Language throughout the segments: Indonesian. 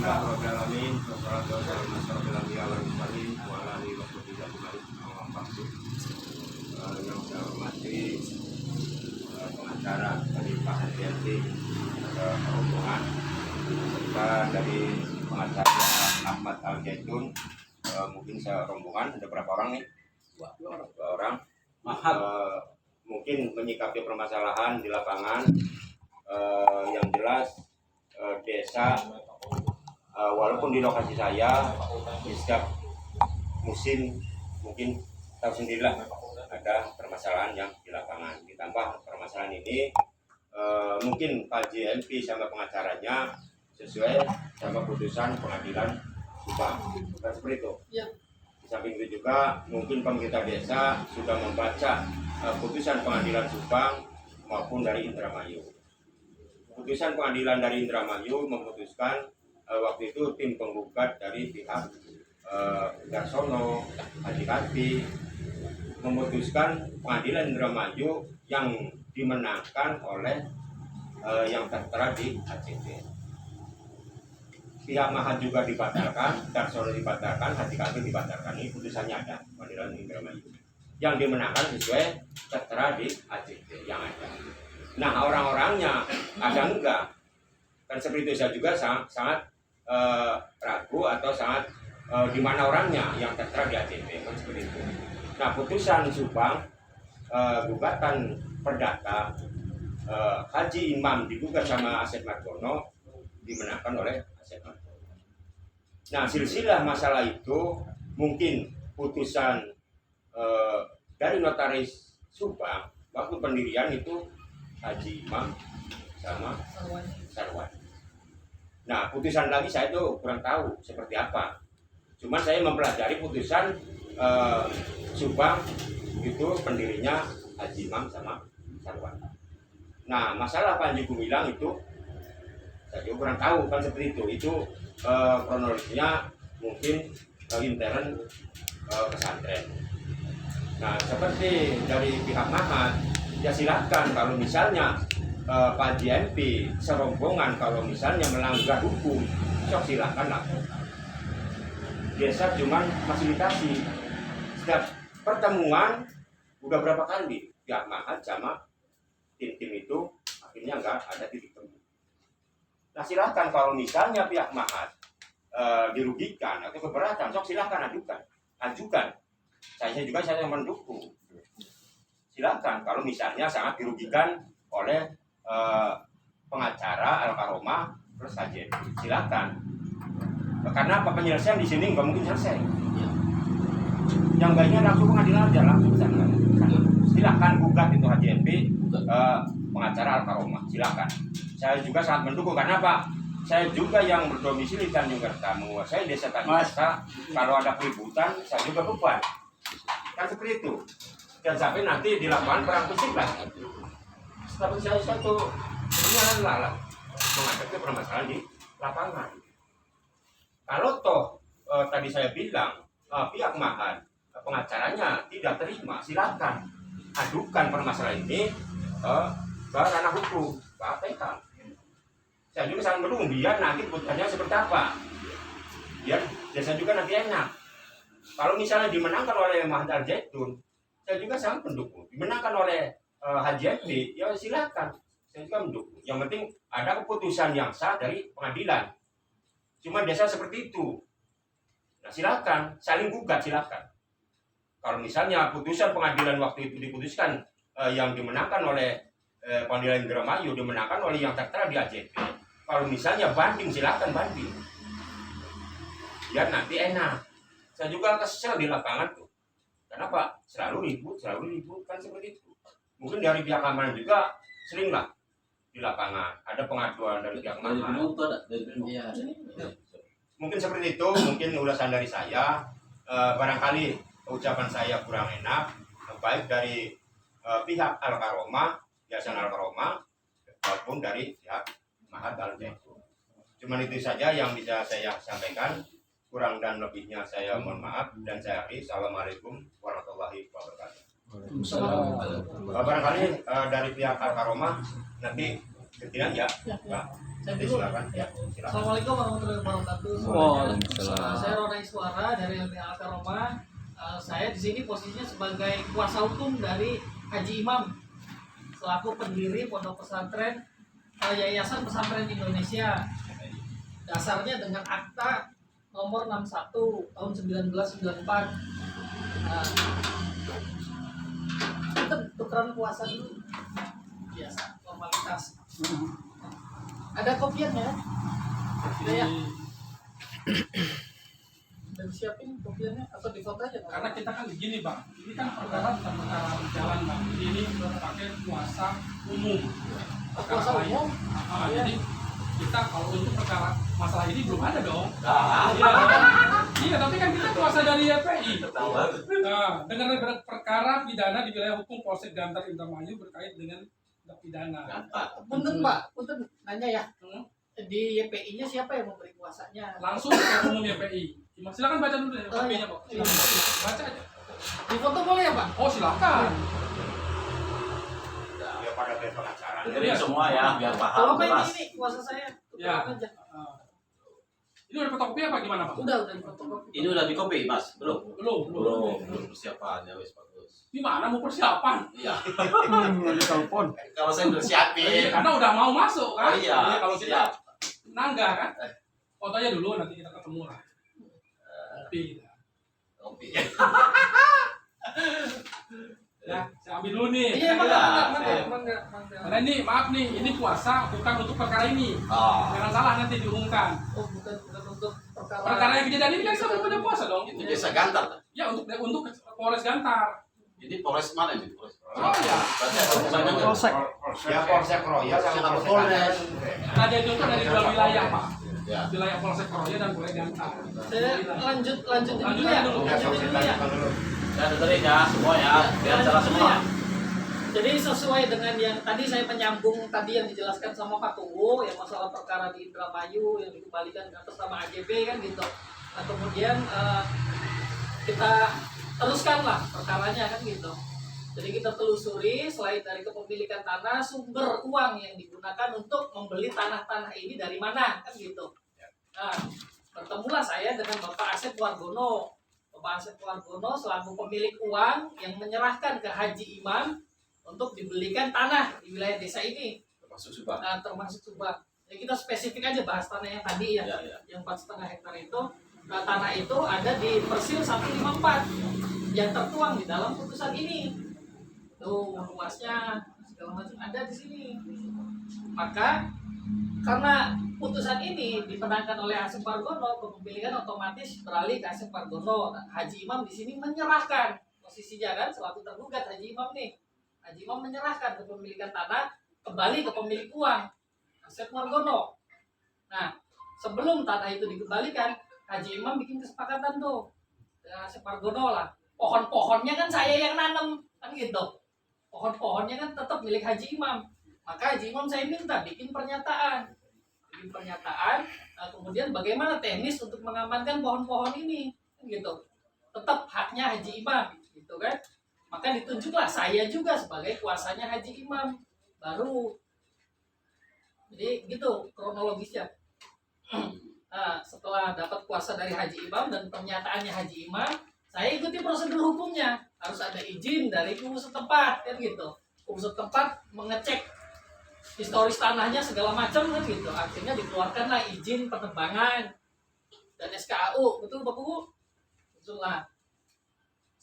Alhamdulillah alamin wassalatu wassalamu ala asyrofil anbiya wal mursalin wa ala alihi wa sahbihi ajmain. Yang saya hormati pengacara dari Pak Hadiati rombongan serta dari pengacara Ahmad Al Zaitun, mungkin rombongan ada berapa orang nih? Dua orang. Mungkin menyikapi permasalahan di lapangan. Yang jelas desa walaupun di lokasi saya di setiap musim mungkin tahu sendirilah ada permasalahan yang di lapangan. Ditambah permasalahan ini mungkin Pak JMP sama pengacaranya sesuai sama putusan pengadilan Subang, bukan seperti itu. Ya. Di samping itu juga mungkin pemerintah desa sudah membaca putusan pengadilan Subang maupun dari Indramayu. Putusan pengadilan dari Indramayu memutuskan waktu itu tim penggugat dari pihak Garsono, Adikati memutuskan pengadilan Indramayu yang dimenangkan oleh yang tertera di ACT. Pihak Mahat juga dibatalkan, Garsono dibatalkan, Adikati dibatalkan. Ini putusannya ada pengadilan Indramayu yang dimenangkan sesuai tertera di ACT yang ada. Nah, orang-orangnya ada enggak? Kan seperti itu saya juga sangat ragu atau sangat di mana orangnya yang tertera di ACT, kan seperti itu. Nah, putusan Subang gugatan perdata Haji Imam digugat sama Asep Margono dimenangkan oleh Asep Margono. Nah, silsilah masalah itu mungkin putusan dari notaris Subang waktu pendirian itu Haji Imam sama Sarwan. Nah, putusan lagi saya itu kurang tahu seperti apa. Cuman saya mempelajari putusan Subang itu pendirinya Haji Imam sama Sarwan. Nah, masalah Panji Gumilang itu saya juga kurang tahu kan seperti itu. Itu kronologinya mungkin intern pesantren. Nah, seperti dari pihak Mahat, ya silakan kalau misalnya Pak JMP serombongan kalau misalnya melanggar hukum, sok silakan lakukan. Desa cuma fasilitasi. Setiap pertemuan udah berapa kali pihak Mahat sama tim-tim itu akhirnya nggak ada titik temu. Nah, silakan kalau misalnya pihak Mahat dirugikan atau keberatan, sok silakan ajukan. Saya juga mendukung. Silakan kalau misalnya sangat dirugikan oleh pengacara Al-Karomah terus saja silakan, karena apa penyelesaian di sini nggak mungkin selesai. Yang baiknya langsung pengadilan aja, langsung sana. Silakan gugat itu HJMP pengacara Al-Karomah, silakan. Saya juga sangat mendukung karena apa? Saya juga yang berdomisili di Tanjung Kertamu, saya desa Tanjung Kerta. Kalau ada keributan saya juga beban, kan seperti itu. Dan sampai nanti di lapangan perang fisik lah. Tapi saya satu menghadapi permasalahan di lapangan. Kalau toh tadi saya bilang pihak Mahat pengacaranya tidak terima, silakan adukan permasalahan ini ke ranah hukum, ke APK. Saya juga sangat mendukung biar nanti putusannya seperti apa. Biar desa juga nanti enak. Kalau misalnya dimenangkan oleh Mahat Al Zaitun, saya juga sangat mendukung. Dimenangkan oleh Haji MD, ya silakan. Saya juga mendukung. Yang penting ada keputusan yang sah dari pengadilan. Cuma desa seperti itu. Nah, silakan, saling gugat silakan. Kalau misalnya putusan pengadilan waktu itu diputuskan yang dimenangkan oleh pengadilan Indramayu dimenangkan oleh yang tertera di ACT. Kalau misalnya banding, silakan banding. Biar nanti enak. Saya juga kesel di lapangan tuh. Kenapa? Selalu ribut kan seperti itu. Mungkin dari pihak keamanan juga sering lah di lapangan ada pengaduan dari pihak keamanan. Mungkin seperti itu, mungkin ulasan dari saya. Barangkali ucapan saya kurang enak, baik dari pihak Al-Karomah, Yayasan Al-Karomah, maupun dari pihak Mahat Al Zaitun. Cuman itu saja yang bisa saya sampaikan. Kurang dan lebihnya saya mohon maaf dan saya akhiri. Assalamualaikum warahmatullahi wabarakatuh. Barangkali dari pihak Al-Karomah nanti ketidak ya, Pak. Saya Oke, dulu. silakan. Ya, silakan. Assalamualaikum warahmatullahi wabarakatuh. Waalaikumsalam. Saya Rona Iswara dari LBH Alkaroma. Saya di sini posisinya sebagai kuasa hukum dari Haji Imam selaku pendiri Pondok Pesantren Yayasan Pesantren Indonesia. Dasarnya dengan akta nomor 61 tahun 1994. Nah, kita tukeran kuasa dulu. Biasa, formalitas. Ada kopiannya? Ada ya? Dan siapin kopiannya atau di foto aja? Karena kita kan begini bang, ini kan perkara bukan perkara di jalan bang, ini pakai kuasa umum. Kuasa umum? Jadi kita kalau untuk perkara masalah ini belum ada dong. Ah. Iya, tapi kan kita kuasa dari YPI. Nah, dengan perkara pidana di wilayah hukum Polsek Gantar Indramayu berkait dengan tindak pidana. Punten Pak, punten nanya ya. Hmm? Di YPI-nya siapa yang memberi kuasanya? Langsung ke umum YPI. Silakan baca dulu deh kopinya Pak. Iya. Silakan baca aja. Di foto boleh ya Pak? Oh silakan. Ya, pada pengacara. Dengerin semua ya, biar Kalau paham apa jelas. ini kuasa saya? Ya. Tukeran aja. Ini udah fotokopi apa gimana Pak? Udah di foto. Ini udah di copy, Mas? Belum? Belum. Belum persiapannya, wis bagus. Gimana mau persiapan? Iya. Telepon. Kalau saya udah siapin. Karena udah mau masuk kan? Oh iya, Kalau kita siap. nangga kan? Fotonya dulu nanti kita ketemu lah. Kopi kita. Kopi. Ya, saya ambil dulu nih. Iya, Mangga, mangga. Karena ini maaf nih, ini puasa bukan untuk perkara ini. Oh, Jangan salah nanti diumumkan. Oh, bukan untuk perkara. Perkara yang kejadian ini kan kita belum punya puasa dong. ini desa Gantar. Ya untuk Polres Gantar. Ini Polres mana ini? Polres. Oh iya. Berarti ada urusannya nggak? Polsek. Ya, Polsek Royal sama Sama Polres. Raja itu kan dari dua wilayah Pak. Ya. Wilayah Polsek Roya dan Polres Gantar. Saya lanjutin dulu ya. dulu. Ya, Lanjutin dulu ya. Ya, dengerin ya semua ya, biar jelas semua. Jadi sesuai dengan yang tadi saya menyambung tadi yang dijelaskan sama Pak Tunggu yang masalah perkara di Indramayu yang dikembalikan ke atas nama AJB kan gitu. Nah kemudian kita teruskan lah perkaranya kan gitu. Jadi kita telusuri selain dari kepemilikan tanah sumber uang yang digunakan untuk membeli tanah-tanah ini dari mana kan gitu. Nah bertemulah saya dengan Bapak Asep Wargono. Bapak Asep Wargono selaku pemilik uang yang menyerahkan ke Haji Imam untuk dibelikan tanah di wilayah desa ini, Termasuk Subang. termasuk Subang. Ya, kita spesifik aja bahas tanah yang tadi ya, Ya, ya. yang 4,5 hektar itu. Nah, tanah itu ada di Persil 154 yang tertuang di dalam putusan ini. Tuh luasnya segala macam ada di sini. Maka karena putusan ini dimenangkan oleh Asep Wargono, kepemilikan otomatis beralih ke Asep Wargono. Nah, Haji Imam di sini menyerahkan posisinya kan selaku tergugat Haji Imam nih. Haji Imam menyerahkan kepemilikan tanah kembali ke pemilik uang Asep Wargono. Nah, sebelum tanah itu dikembalikan, Haji Imam bikin kesepakatan tuh dengan Asep Wargono lah. Pohon-pohonnya kan saya yang nanam kan gitu. Pohon-pohonnya kan tetap milik Haji Imam. Maka Haji Imam saya minta bikin pernyataan. Kemudian bagaimana teknis untuk mengamankan pohon-pohon ini, kan gitu. Tetap haknya Haji Imam, gitu kan. Maka ditunjuklah saya juga sebagai kuasanya Haji Imam. Baru, jadi gitu kronologisnya. Nah, setelah dapat kuasa dari Haji Imam dan pernyataannya Haji Imam, saya ikuti prosedur hukumnya. Harus ada izin dari kubu setempat, kan gitu. Kubu setempat mengecek historis tanahnya segala macam kan gitu. Akhirnya dikeluarkanlah izin penebangan dan SKAU, betul Pak Kubu? Betul lah.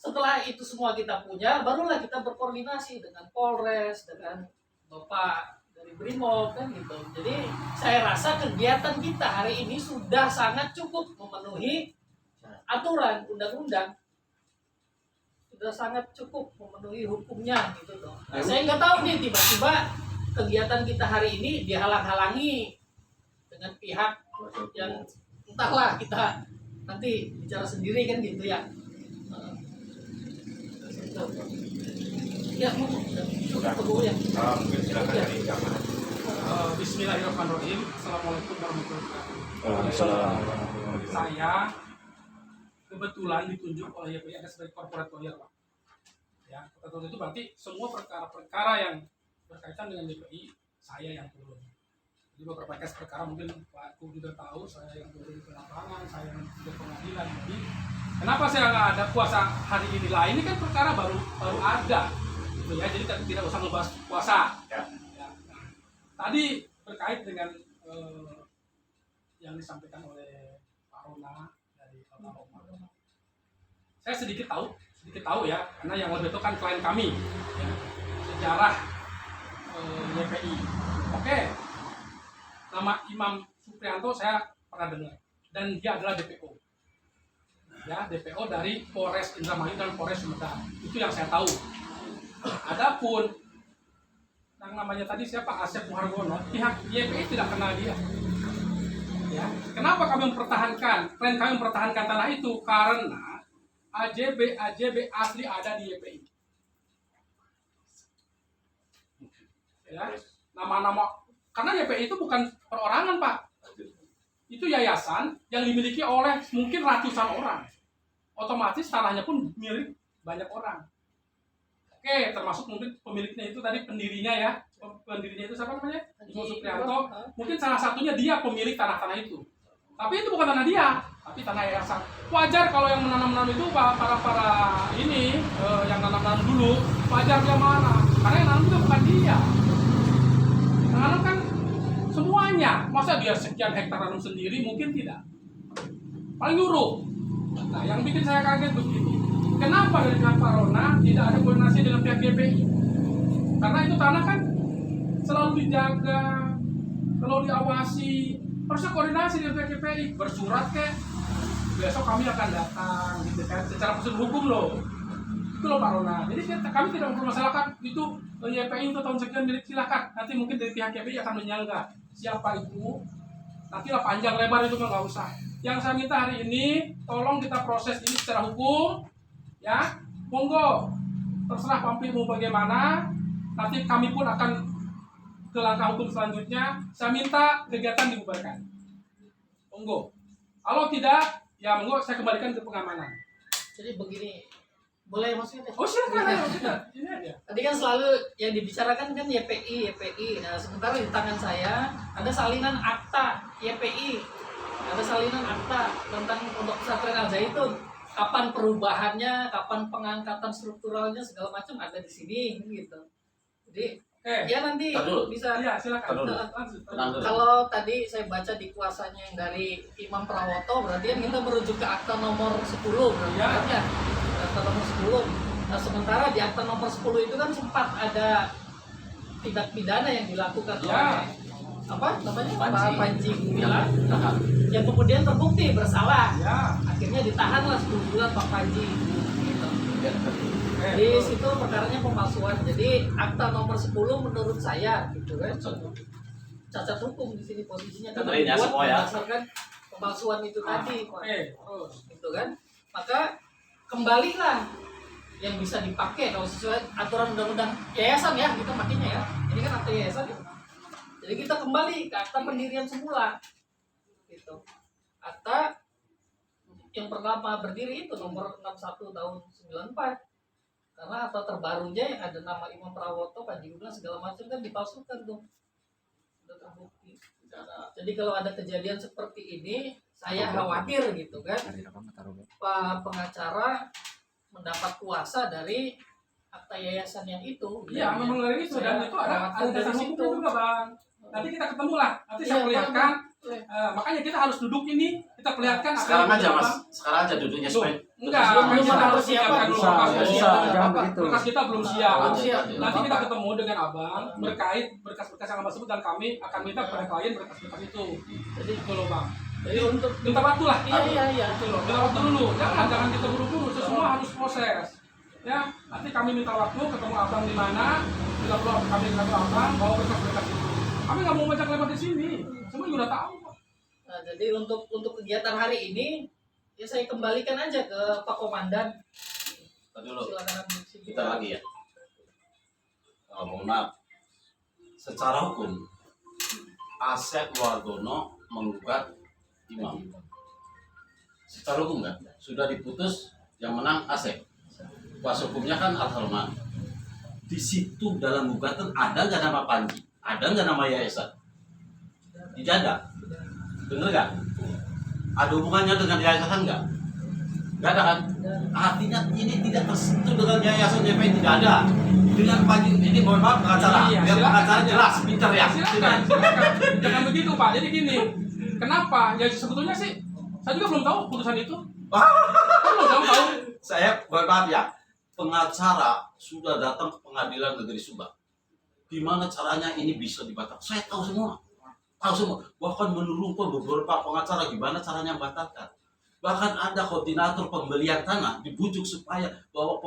Setelah itu semua kita punya, barulah kita berkoordinasi dengan Polres, dengan Bapak dari Brimob kan gitu. Jadi saya rasa kegiatan kita hari ini sudah sangat cukup memenuhi aturan undang-undang. Sudah sangat cukup memenuhi hukumnya gitu loh. Nah, saya nggak tahu nih tiba-tiba kegiatan kita hari ini dihalang-halangi dengan pihak yang entahlah, kita nanti bicara sendiri kan gitu ya. Ya, sudah tunggu ya. Mungkin silakan dari jamaah. Bismillahirrahmanirrahim. Assalamualaikum warahmatullahi wabarakatuh. Waalaikumsalam. Saya kebetulan ditunjuk oleh YPI ada sebagai corporate lawyer Pak. Ya, corporate lawyer itu berarti semua perkara-perkara yang berkaitan dengan YPI saya yang turun. Jadi beberapa kes perkara mungkin Pak Aku juga tahu, saya yang turun ke lapangan, saya yang ke pengadilan. Jadi kenapa saya nggak ada puasa hari ini lah? Ini kan perkara baru ada, gitu ya. Jadi tidak usah ngebahas puasa. Ya. Ya. Nah, tadi terkait dengan yang disampaikan oleh Pak Rona dari Kota Roma. Saya sedikit tahu ya, karena yang lebih itu kan klien kami, ya, sejarah YPI. Oke, nama Imam Suprianto saya pernah dengar, dan dia adalah DPO. Ya, DPO dari Polres Indramayu dan Polres Sumedang. Itu yang saya tahu. Adapun yang namanya tadi siapa, Asep Muhargono, pihak YPI tidak kenal dia. Ya, kenapa kami mempertahankan, klien kami mempertahankan tanah itu? Karena AJB asli ada di YPI. Ya, nama-nama, karena YPI itu bukan perorangan, Pak. Itu yayasan yang dimiliki oleh mungkin ratusan orang. Otomatis tanahnya pun milik banyak orang. Oke, termasuk mungkin pemiliknya itu tadi, pendirinya ya. Pendirinya itu siapa namanya? Imam Suprianto. Mungkin salah satunya dia pemilik tanah-tanah itu. Tapi itu bukan tanah dia, tapi tanah yayasan. Wajar kalau yang menanam-nanam itu para ini yang nanam-nanam dulu, wajar dia mana? Karena yang nanam itu bukan dia. Yang nanam kan semuanya. Masa dia sekian hektar nanam sendiri? Mungkin tidak. Paling nyuruh. Nah, yang bikin saya kaget begini. Kenapa dari pihak Pak Rona tidak ada koordinasi dengan pihak GPI? Karena itu tanah kan selalu dijaga, selalu diawasi. Harusnya koordinasi dengan pihak GPI, bersurat ke. Besok kami akan datang, gitu kan, secara prosedur hukum loh. Itu loh Pak Rona. Jadi kami tidak mempermasalahkan itu YPI untuk tahun sekian milik, silakan. Nanti mungkin dari pihak GPI akan menyangga siapa itu. Nantilah panjang lebar itu nggak usah. Yang saya minta hari ini, tolong kita proses ini secara hukum. Ya, monggo, terserah Pampi mau bagaimana. Nanti kami pun akan ke langkah hukum selanjutnya. Saya minta kegiatan dibubarkan. Monggo. Kalau tidak, ya monggo saya kembalikan ke pengamanan. Jadi begini, boleh maksudnya? Oh silakan, ayo, ini aja. Tadi kan selalu yang dibicarakan kan YPI. Nah, sementara di tangan saya ada salinan akta YPI, ada salinan akta tentang Pondok Pesantren Al Zaitun. Kapan perubahannya, kapan pengangkatan strukturalnya segala macam ada di sini gitu. Jadi ya nanti bisa. Iya, silakan. Kalau tadi saya baca di kuasanya yang dari Imam Prawoto, berarti kan kita merujuk ke akta nomor 10 berarti ya. Akta nomor 10. Nah, sementara di akta nomor 10 itu kan sempat ada tindak pidana yang dilakukan oleh apa namanya, Pak Panji Gumilang, yang kemudian terbukti bersalah. Akhirnya ditahanlah 10 bulan Pak Panji gitu. Di situ perkaranya pemalsuan. Jadi akta nomor 10 menurut saya gitu kan cacat hukum di sini posisinya, karena dibuat berdasarkan pemalsuan itu tadi, Pak. Gitu kan. Maka kembalilah yang bisa dipakai kalau sesuai aturan undang-undang yayasan ya, kita makanya ya. Ini kan akta yayasan gitu. Jadi kita kembali ke akta pendirian semula, gitu. Akta yang pertama berdiri itu nomor 61 tahun 94. Karena akta terbarunya yang ada nama Imam Prawoto, Panji Gumilang segala macam kan dipalsukan tuh, sudah terbukti. Jadi kalau ada kejadian seperti ini, saya khawatir gitu kan, Pak pengacara mendapat kuasa dari akta yayasan yang itu. Iya, memang dari itu, dan itu ada dasar hukumnya juga, Bang. Nanti kita ketemu lah, nanti saya perlihatkan. Makanya kita harus duduk ini, kita perlihatkan. Sekarang aja Mas, sekarang aja duduknya supaya. Enggak, kita harus siapkan dulu berkas kita belum siap. Nanti kita ketemu dengan Abang berkait berkas-berkas yang Abang sebut, dan kami akan minta kepada klien berkas-berkas itu. Jadi itu loh Bang. Jadi untuk minta waktu lah. Iya. Itu loh, minta waktu dulu. Jangan kita buru-buru, semua harus proses. Ya, nanti kami minta waktu ketemu Abang di mana, bila perlu kami ketemu Abang bawa berkas-berkas itu. Kami nggak mau banyak lebar di sini, semua juga udah tahu. Nah, jadi untuk kegiatan hari ini, ya saya kembalikan aja ke Pak Komandan. Silakan kita lagi ya. Mohon maaf. Secara hukum, Asep Muhargono menggugat Imam. Secara hukum kan, sudah diputus, yang menang Asep. Kuasa hukumnya kan Al-Harman. Di situ dalam gugatan ada nggak nama Panji? Ada nggak nama yayasan? Tidak ada. Bener nggak? Ada hubungannya dengan yayasan nggak? Nggak ada kan? Artinya ini tidak tersentuh dengan yayasan JPI, tidak ada. Dengan pagi ini mohon maaf pengacara, Iya, biar silakan pengacara saja. jelas, pintar ya. Silakan, silakan. Jangan begitu Pak. Jadi gini, kenapa? Ya sebetulnya sih, saya juga belum tahu putusan itu. Saya belum tahu. Saya mohon maaf ya, pengacara sudah datang ke pengadilan negeri Subang. Gimana caranya ini bisa dibatalkan? Saya tahu semua. Tahu semua. Bahkan menurunkan beberapa pengacara gimana caranya membatalkan. Bahkan ada koordinator pembelian tanah dibujuk supaya bahwa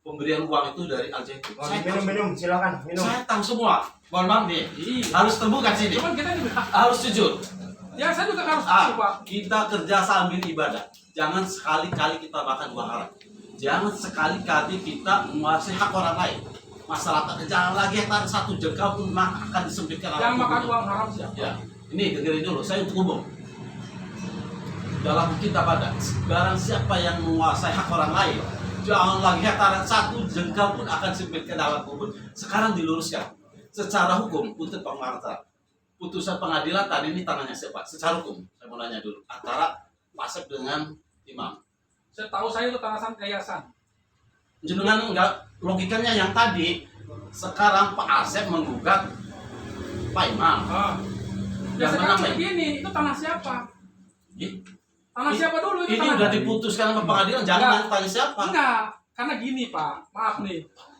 pemberian uang itu dari Al-Zaitun. Saya tahu Minum, silakan minum. Saya tahu semua. Mohon maaf nih. Iya. Harus terbuka sini. Cuman kita juga, Harus jujur. ya saya juga harus tahu Pak. Kita kerja sambil ibadah. Jangan sekali-kali kita makan uang haram. Jangan sekali-kali kita menguasai hak orang lain. Masyarakat jangan lagi hektar satu jengkal pun akan disempitkan. Yang oleh makan gubernur. uang haram siapa? Ya, ini dengerin dulu. Saya untuk umum. Dalam kitab ada, barang siapa yang menguasai hak orang lain, jangan lagi hektaran satu jengkal pun akan disempitkan dalam kubur. Sekarang diluruskan. Secara hukum untuk pengacara, putusan pengadilan tadi ini tangannya siapa? Secara hukum, saya mau nanya dulu. Antara Pak Asep dengan Imam. Setahu saya itu tanah yayasan. Jenengan enggak, logikanya yang tadi. Sekarang Pak Asep menggugat Pak Imam. Ya Yang sekarang mana, begini, itu tanah siapa? Ih, Tanah siapa dulu itu ini tanah? udah diputuskan sama pengadilan, jangan tanya siapa. Enggak, karena gini Pak, maaf nih.